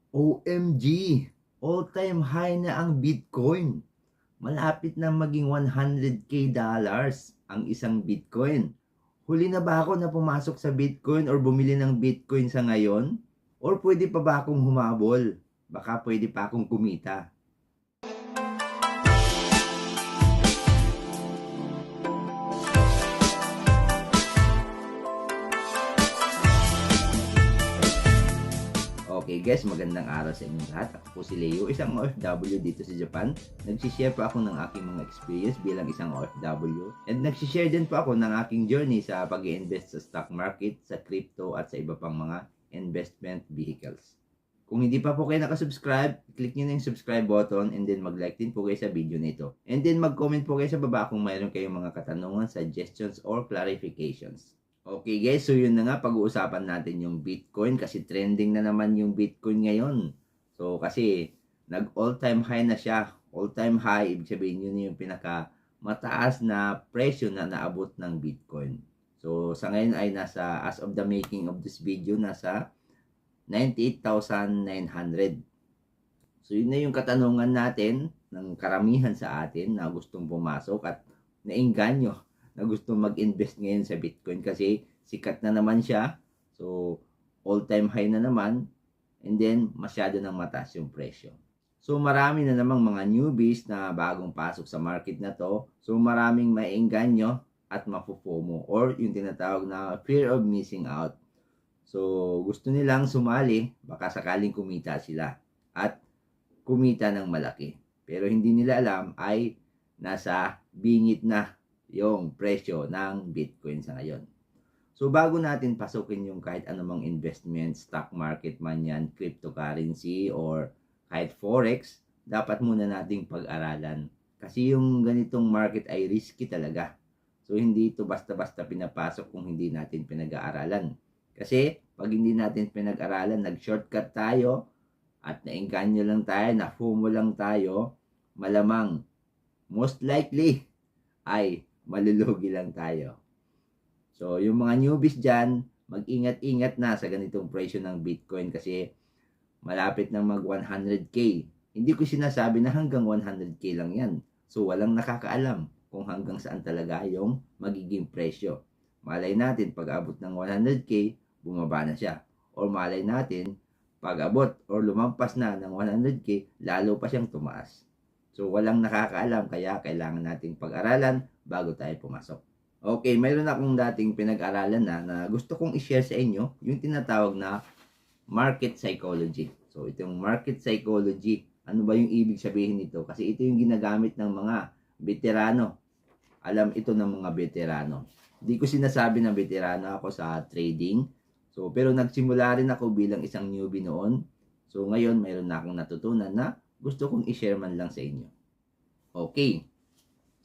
OMG! All-time high na ang Bitcoin. Malapit na maging 100k dollars ang isang Bitcoin. Huli na ba ako na pumasok sa Bitcoin or bumili ng Bitcoin sa ngayon? Or pwede pa ba akong humabol? Baka pwede pa akong kumita. Okay guys, magandang araw sa inyong lahat. Ako po si Leo, isang OFW dito sa Japan. Nagsishare po ako ng aking mga experience bilang isang OFW. And nagsishare din po ako ng aking journey sa pag-i-invest sa stock market, sa crypto at sa iba pang mga investment vehicles. Kung hindi pa po kayo nakasubscribe, click nyo na yung subscribe button and then mag-like din po kayo sa video nito. And then mag-comment po kayo sa baba kung mayroon kayong mga katanungan, suggestions, or clarifications. Okay guys, so yun na nga, pag-uusapan natin yung Bitcoin kasi trending na naman yung Bitcoin ngayon. So kasi nag all-time high na siya. All-time high, ibig sabihin yun yung pinaka mataas na presyo na naabot ng Bitcoin. So sa ngayon ay nasa, as of the making of this video, nasa 98,900. So yun na yung katanungan natin ng karamihan sa atin na gustong pumasok at nainganyo na gusto mag-invest ngayon sa Bitcoin kasi sikat na naman siya. So, all-time high na naman. And then, masyado nang mataas yung presyo. So, marami na namang mga newbies na bagong pasok sa market na to. So, maraming maengganyo at mapufomo or yung tinatawag na fear of missing out. So, gusto nilang sumali, baka sakaling kumita sila at kumita ng malaki. Pero hindi nila alam ay nasa bingit na yung presyo ng Bitcoin sa ngayon. So bago natin pasukin yung kahit anumang investment, stock market man yan, cryptocurrency, or kahit forex, dapat muna nating pag-aralan. Kasi yung ganitong market ay risky talaga. So hindi ito basta-basta pinapasok kung hindi natin pinag-aaralan. Kasi pag hindi natin pinag-aralan, nag-shortcut tayo at naengganyo lang tayo, na-FOMO lang tayo, malamang, most likely, ay malulugi lang tayo. So, yung mga newbies dyan, mag-ingat-ingat na sa ganitong presyo ng Bitcoin kasi malapit na mag 100k. Hindi ko sinasabi na hanggang 100k lang yan. So, walang nakakaalam kung hanggang saan talaga yung magiging presyo. Malay natin, pag abot ng 100k, bumaba na siya. Or malay natin, pag abot or lumampas na ng 100k, lalo pa siyang tumaas. So, walang nakakaalam kaya kailangan nating pag-aralan bago tayo pumasok. Okay, mayroon akong dating pinag-aralan na gusto kong i-share sa inyo, yung tinatawag na market psychology. So, itong market psychology, ano ba yung ibig sabihin nito? Kasi ito yung ginagamit ng mga veterano. Alam ito ng mga veterano. Hindi ko sinasabi na veterano ako sa trading. So, pero nagsimula rin ako bilang isang newbie noon. So, ngayon, mayroon na akong natutunan na gusto kong i-share man lang sa inyo. Okay.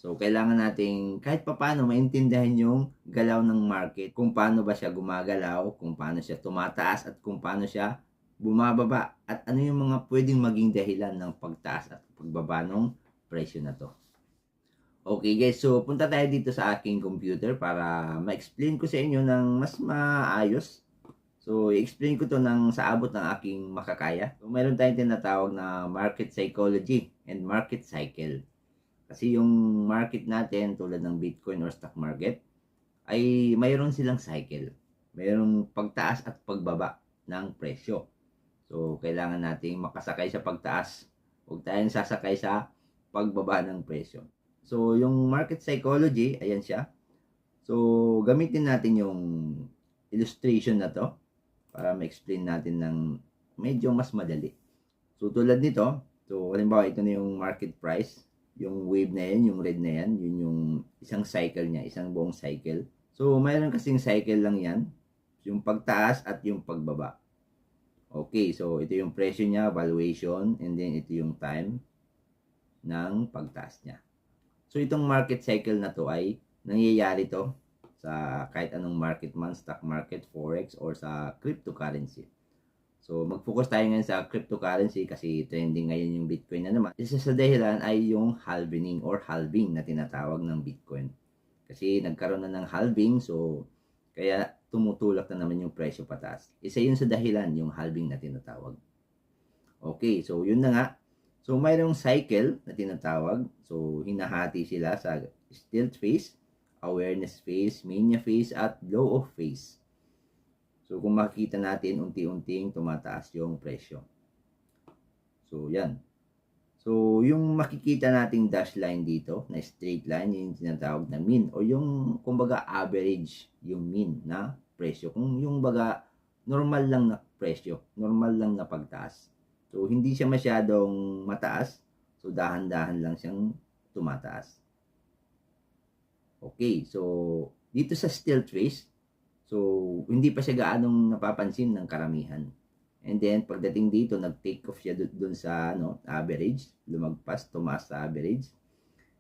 So, kailangan nating kahit papano maintindihan yung galaw ng market, kung paano ba siya gumagalaw, kung paano siya tumataas, at kung paano siya bumababa, at ano yung mga pwedeng maging dahilan ng pagtaas at pagbaba ng presyo na to. Okay guys, so punta tayo dito sa aking computer para ma-explain ko sa inyo ng mas maayos. So, i-explain ko to ng sa abot ng aking makakaya. So, mayroon tayong tinatawag na market psychology and market cycle. Kasi yung market natin, tulad ng Bitcoin or stock market, ay mayroon silang cycle. Mayroong pagtaas at pagbaba ng presyo. So, kailangan nating makasakay sa pagtaas. Huwag tayong sasakay sa pagbaba ng presyo. So, yung market psychology, ayan siya. So, gamitin natin yung illustration na to para ma-explain natin ng medyo mas madali. So, tulad nito, so, halimbawa, ito na yung market price. Yung wave na yan, yung red na yan, yun yung isang cycle niya, isang buong cycle. So, mayroon kasing cycle lang yan, yung pagtaas at yung pagbaba. Okay, so ito yung presyo niya, valuation, and then ito yung time ng pagtaas niya. So, itong market cycle na to ay nangyayari to sa kahit anong market man, stock market, forex, or sa cryptocurrency. So, mag-focus tayo ngayon sa cryptocurrency kasi trending ngayon yung Bitcoin na naman. Isa sa dahilan ay yung halvening or halving na tinatawag ng Bitcoin. Kasi nagkaroon na ng halving, so kaya tumutulak na naman yung presyo pataas. Isa yun sa dahilan, yung halving na tinatawag. Okay, so yun na nga. So mayroong cycle na tinatawag. So hinahati sila sa stealth phase, awareness phase, mania phase, at blow off phase. So kung makikita natin, unti-unting tumataas yung presyo. So yan. So yung makikita nating dash line dito na straight line, yung tinatawag na mean, o yung kumbaga average yung mean na presyo. Kung yung baga normal lang na presyo, normal lang na pagtaas. So hindi siya masyadong mataas, so dahan-dahan lang siyang tumataas. Okay, so dito sa stealth phase, so hindi pa siya gaanong napapansin ng karamihan. And then pagdating dito, nag-take off siya dun sa average, lumagpas, tumaas sa average.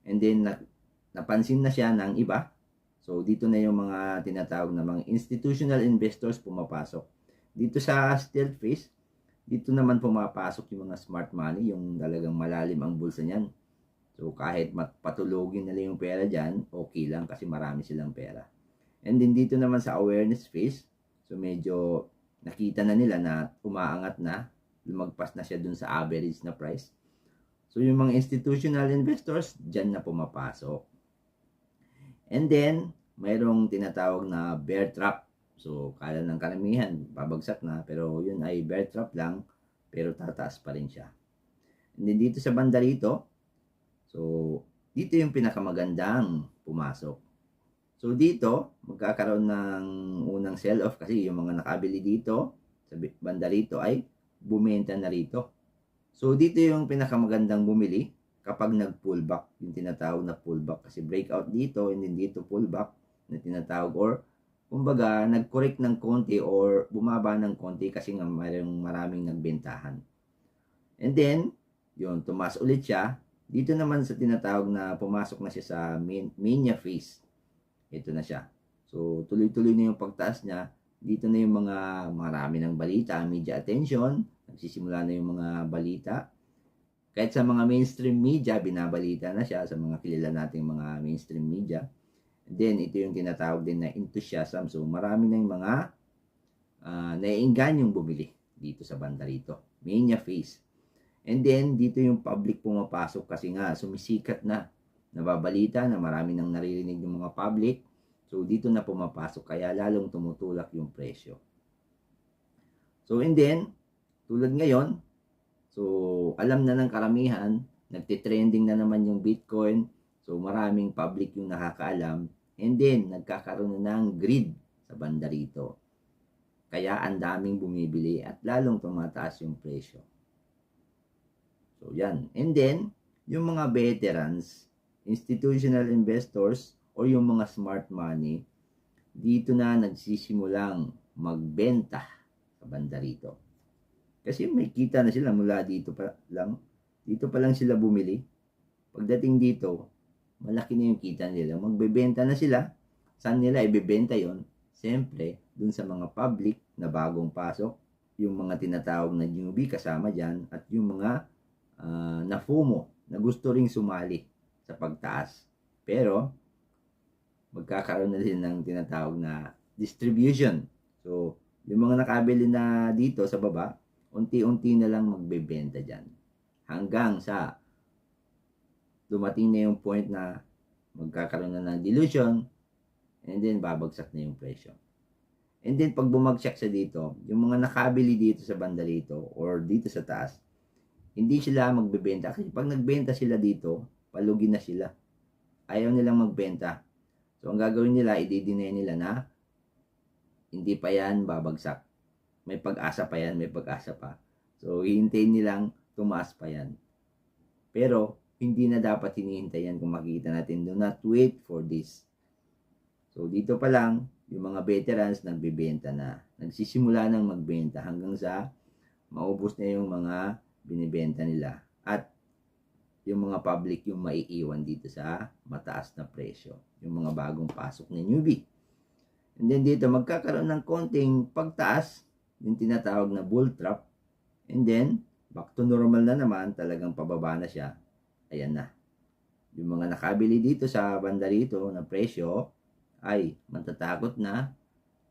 And then napansin na siya ng iba. So dito na yung mga tinatawag na mga institutional investors pumapasok. Dito sa stealth phase, dito naman pumapasok yung mga smart money, yung talagang malalim ang bulsa niyan. So kahit patulogin nila yung pera dyan, okay lang kasi marami silang pera. And then dito naman sa awareness phase, so medyo nakita na nila na umaangat na, lumagpas na siya dun sa average na price. So yung mga institutional investors, dyan na pumapasok. And then, mayroong tinatawag na bear trap. So kala ng karamihan, babagsak na, pero yun ay bear trap lang, pero tataas pa rin siya. And then dito sa banda rito, so dito yung pinakamagandang pumasok. So dito, magkakaroon ng unang sell-off kasi yung mga nakabili dito, sa banda rito ay bumenta na rito. So dito yung pinakamagandang bumili kapag nag-pullback, yung tinatawag na pullback. Kasi breakout dito, and then dito pullback na tinatawag, or kumbaga nag-correct ng konti or bumaba ng konti kasi nga maraming nagbentahan. And then, yun, tumaas ulit siya. Dito naman sa tinatawag na pumasok na siya sa mania phase. Ito na siya. So, tuloy-tuloy na yung pagtaas niya. Dito na yung mga marami ng balita, media attention. Nagsisimula na yung mga balita. Kahit sa mga mainstream media, binabalita na siya sa mga kilala nating mga mainstream media. And then, ito yung tinatawag din na enthusiasm. So, marami na yung mga naiingganyong bumili dito sa banda rito. Mania phase. And then, dito yung public pumapasok kasi nga sumisikat na. Nababalita na marami nang naririnig ng mga public. So, dito na pumapasok kaya lalong tumutulak yung presyo. So, and then, tulad ngayon, so, alam na ng karamihan, nagtitrending na naman yung Bitcoin. So, maraming public yung nakakaalam. And then, nagkakaroon na ng greed sa banda rito. Kaya, ang daming bumibili at lalong tumataas yung presyo. So, yan. And then, yung mga veterans, institutional investors, o yung mga smart money, dito na nagsisimulang magbenta sa banda rito. Kasi may kita na sila mula dito pa lang. Dito pa lang sila bumili. Pagdating dito, malaki na yung kita nila. Magbebenta na sila. Saan nila ibebenta yon? Siyempre, dun sa mga public na bagong pasok, yung mga tinatawag na newbie kasama dyan, at yung mga na FOMO na gusto ring sumali sa pagtaas. Pero, magkakaroon na din ng tinatawag na distribution. So, yung mga nakabili na dito sa baba, unti-unti na lang magbebenta dyan. Hanggang sa dumating na yung point na magkakaroon na ng dilution, and then babagsak na yung presyo. And then pag bumagsak sa dito, yung mga nakabili dito sa banda rito or dito sa taas, hindi sila magbebenta. Kasi pag nagbenta sila dito, palugi na sila. Ayaw nilang magbenta. So ang gagawin nila, i-deny nila na hindi pa yan babagsak. May pag-asa pa yan, may pag-asa pa. So hihintayin nilang tumaas pa yan. Pero hindi na dapat hinihintay yan kung makikita natin. Do not wait for this. So dito pa lang, yung mga veterans nagbebenta na. Nagsisimula ng magbenta hanggang sa maubos na yung mga binibenta nila. At yung mga public yung maiiwan dito sa mataas na presyo. Yung mga bagong pasok na newbie. And then dito magkakaroon ng konting pagtaas, yung tinatawag na bull trap. And then, back to normal na naman, talagang pababa na siya. Ayan na. Yung mga nakabili dito sa banda rito na presyo, ay matatakot na.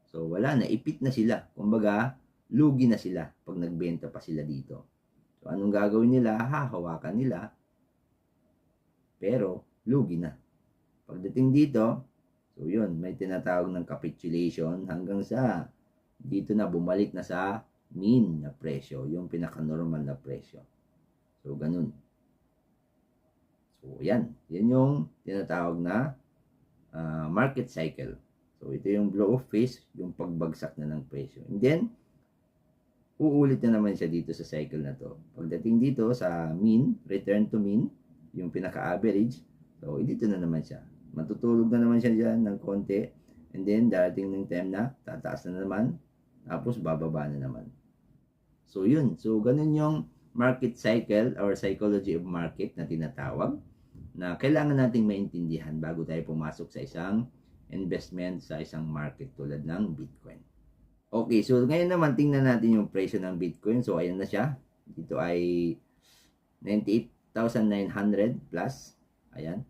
So wala na, ipit na sila. Kumbaga, lugi na sila pag nagbenta pa sila dito. So, anong gagawin nila? Hahawakan nila. Pero, lugi na. Pagdating dito, so yun, may tinatawag ng capitulation hanggang sa dito na bumalik na sa mean na presyo, yung pinaka-normal na presyo. So, ganun. So, yan. Yan yung tinatawag na market cycle. So, ito yung blow of phase, yung pagbagsak na ng presyo. And then, uulit na naman siya dito sa cycle na to. Pagdating dito sa mean, return to mean, yung pinaka-average, so dito na naman siya. Matutulog na naman siya dyan ng konti, and then darating ng time na tataas na naman, tapos bababa na naman. So yun, so ganun yung market cycle or psychology of market na tinatawag, na kailangan nating maintindihan bago tayo pumasok sa isang investment sa isang market tulad ng Bitcoin. Okay, so ngayon naman tingnan natin yung presyo ng Bitcoin. So ayan na siya. Dito ay 98,900 plus. Ayan.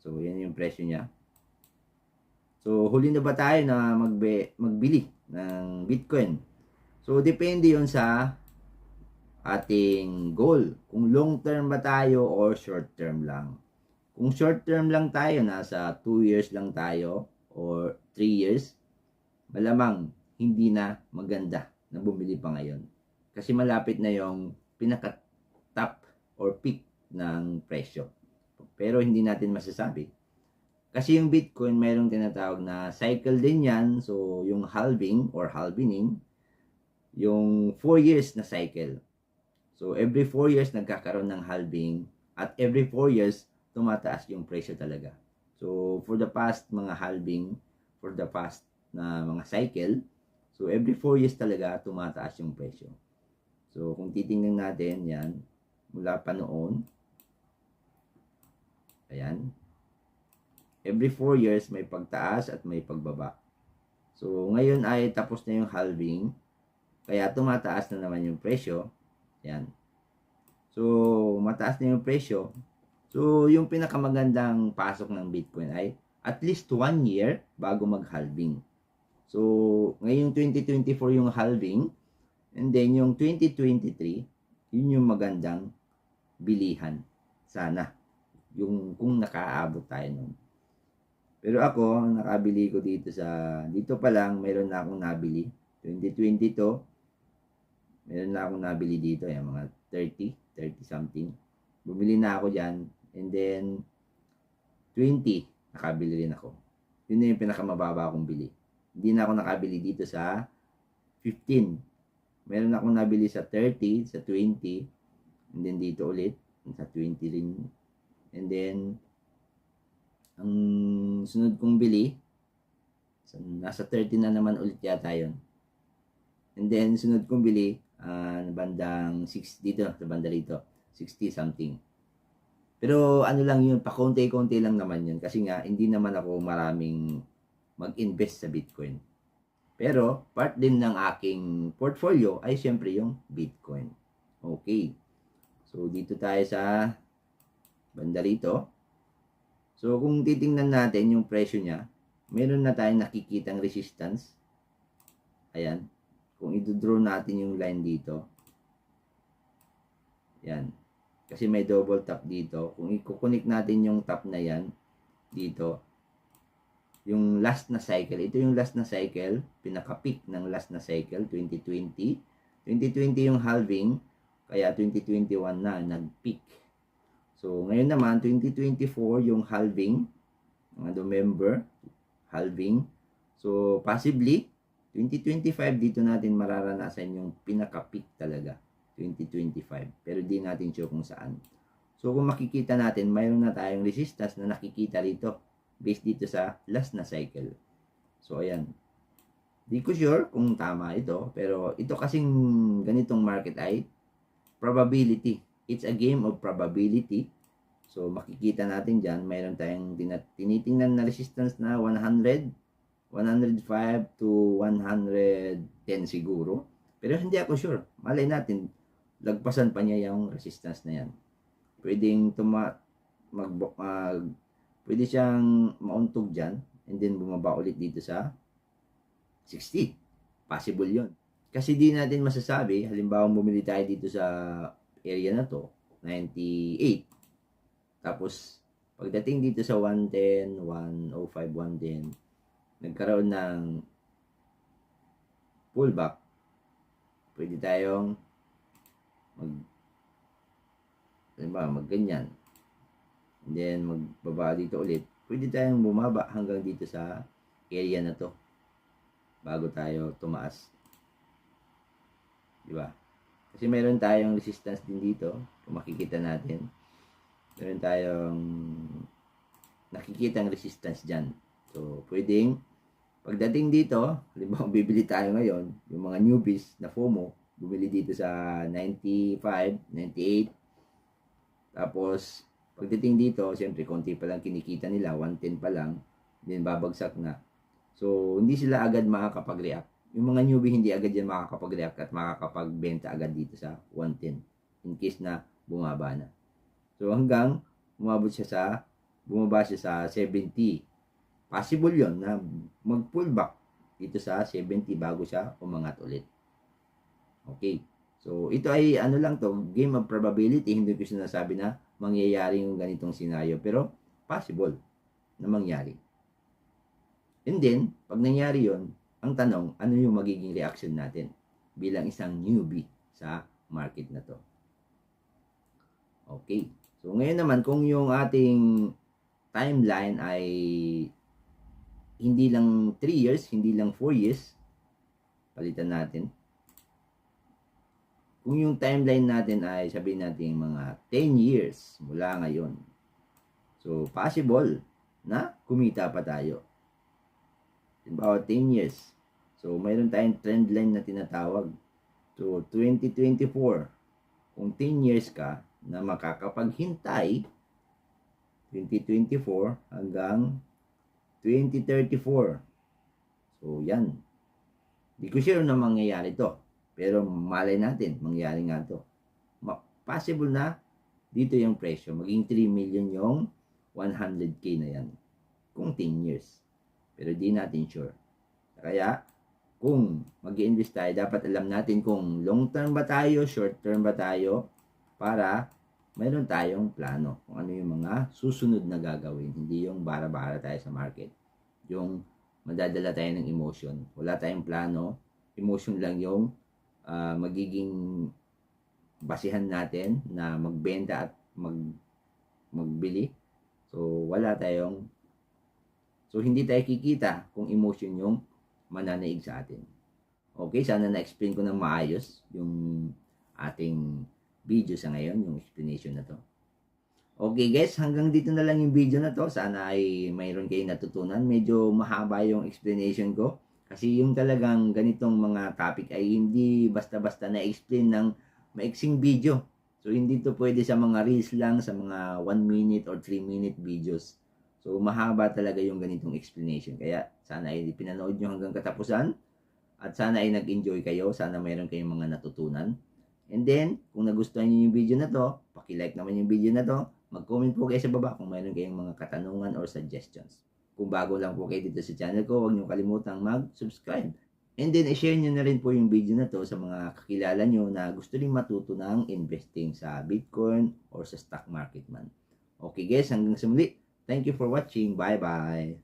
So yan yung presyo niya. So huli na ba tayo na magbili ng Bitcoin? So depende yun sa ating goal. Kung long term ba tayo or short term lang. Kung short term lang tayo, nasa 2 years lang tayo or 3 years, malamang hindi na maganda na bumili pa ngayon. Kasi malapit na yung pinaka-top or peak ng presyo. Pero hindi natin masasabi. Kasi yung Bitcoin, mayroong tinatawag na cycle din yan. So, yung halving or halvening, yung 4 years na cycle. So, every 4 years nagkakaroon ng halving at every 4 years tumataas yung presyo talaga. So, for the past mga halving, for the past na mga cycle, so every 4 years talaga tumataas yung presyo. So, kung titingnan natin yan, mula pa noon, ayan, every 4 years may pagtaas at may pagbaba. So, ngayon ay tapos na yung halving, kaya tumataas na naman yung presyo. Ayan. So, mataas na yung presyo. So, yung pinakamagandang pasok ng Bitcoin ay at least 1 year bago mag-halving. So, ngayong 2024 yung halving, and then yung 2023, yun yung magandang bilihan. Sana. Yung kung nakaabot tayo nun. Pero ako, nakabili ko dito dito pa lang, mayroon na akong nabili. 2022, mayroon na akong nabili dito, yung mga 30 something. Bumili na ako dyan, and then 20, nakabili rin ako. Yun na yung pinakamababa akong bili. Hindi na ako nakabili dito sa 15. Meron akong nabili sa 30, sa 20, and then dito ulit, sa 20 rin. And then, ang sunod kong bili, nasa 30 na naman ulit yata yun. And then, sunod kong bili, bandang 6 dito, sa banda rito, 60 something. Pero ano lang yun, pakonti-konti lang naman yun. Kasi nga, hindi naman ako maraming mag-invest sa Bitcoin. Pero, part din ng aking portfolio ay syempre yung Bitcoin. Okay. So, dito tayo sa banda rito. So, kung titingnan natin yung presyo niya, meron na tayong nakikitang resistance. Ayan. Kung i-draw natin yung line dito. Ayan. Kasi may double top dito. Kung i-connect natin yung top na yan, dito, yung last na cycle, ito yung last na cycle, pinaka-peak ng last na cycle, 2020. 2020 yung halving, kaya 2021 na, nag-peak. So, ngayon naman, 2024 yung halving, November, halving. So, possibly, 2025 dito natin mararanasan yung pinaka-peak talaga, 2025. Pero di natin sure kung saan. So, kung makikita natin, mayroon na tayong resistance na nakikita rito, based dito sa last na cycle. So, ayan. Di ko sure kung tama ito, pero ito kasing ganitong market ay probability. It's a game of probability. So, makikita natin dyan, mayroon tayong tinitingnan na resistance na 100, 105 to 110 siguro. Pero hindi ako sure. Malay natin, lagpasan pa niya yung resistance na yan. Pwedeng pwede siyang mauntog dyan, and then bumaba ulit dito sa 60. Possible yon. Kasi di natin masasabi, halimbawa bumili tayo dito sa area na to, 98. Tapos, pagdating dito sa 110, 105, 110, nagkaroon ng pullback, pwede tayong magganyan. And then, magbaba dito ulit. Pwede tayong bumaba hanggang dito sa area na to bago tayo tumaas. Diba? Kasi mayroon tayong resistance din dito. Kung makikita natin, meron tayong nakikitang resistance dyan. So, pwedeng pagdating dito, halimbawa bibili tayo ngayon, yung mga newbies na FOMO, bumili dito sa 95, 98. Tapos, pagdating dito, siyempre, konti pa lang kinikita nila, 110 pa lang, then babagsak na. So, hindi sila agad makakapag-react. Yung mga newbie, hindi agad yan makakapag-react at makakapagbenta agad dito sa 110 in case na bumaba na. So, hanggang bumaba siya sa 70. Possible yon na mag-pullback dito sa 70 bago siya umangat ulit. Okay. So, ito ay ano lang to, game of probability. Hindi ko sinasabi na mangyayari yung ganitong senaryo. Pero, possible na mangyari. And then, pag nangyari yon, ang tanong, ano yung magiging reaction natin bilang isang newbie sa market na to? Okay. So, ngayon naman, kung yung ating timeline ay hindi lang 3 years, hindi lang 4 years, palitan natin. Kung yung timeline natin ay sabihin natin mga 10 years mula ngayon. So, possible na kumita pa tayo. About 10 years. So, mayroon tayong trend line na tinatawag. So, 2024, kung 10 years ka na makakapaghintay, 2024 hanggang 2034. So, yan. Di ko sure na mangyayari to. Pero malay natin, mangyayari nga to. Possible na dito yung presyo. Maging 3 million yung 100k na yan. Kung 10 years. Pero di natin sure. Kaya, kung mag-i-invest tayo, dapat alam natin kung long term ba tayo, short term ba tayo, para mayroon tayong plano kung ano yung mga susunod na gagawin. Hindi yung bara-bara tayo sa market. Yung madadala tayo ng emotion. Wala tayong plano. Emotion lang yung magiging basihan natin na magbenta at magbili. So, hindi tayo kikita kung emotion yung mananaig sa atin. Okay, sana na-explain ko ng maayos yung ating video sa ngayon, yung explanation na to. Okay guys, hanggang dito na lang yung video na to. Sana ay mayroon kayong natutunan. Medyo mahaba yung explanation ko. Kasi yung talagang ganitong mga topic ay hindi basta-basta na-explain ng maiksing video. So, hindi to pwede sa mga reels lang, sa mga 1 minute or 3 minute videos. So, mahaba talaga yung ganitong explanation. Kaya, sana ay pinanood nyo hanggang katapusan. At sana ay nag-enjoy kayo. Sana mayroon kayong mga natutunan. And then, kung nagustuhan nyo yung video na to, paki-like naman yung video na to. Mag-comment po kayo sa baba kung mayroon kayong mga katanungan or suggestions. Kung bago lang po kayo dito sa channel ko, huwag nyo kalimutang mag-subscribe. And then, i-share nyo na rin po yung video na to sa mga kakilala nyo na gusto rin matuto ng investing sa Bitcoin or sa stock market man. Okay guys, hanggang sa muli. Thank you for watching. Bye-bye.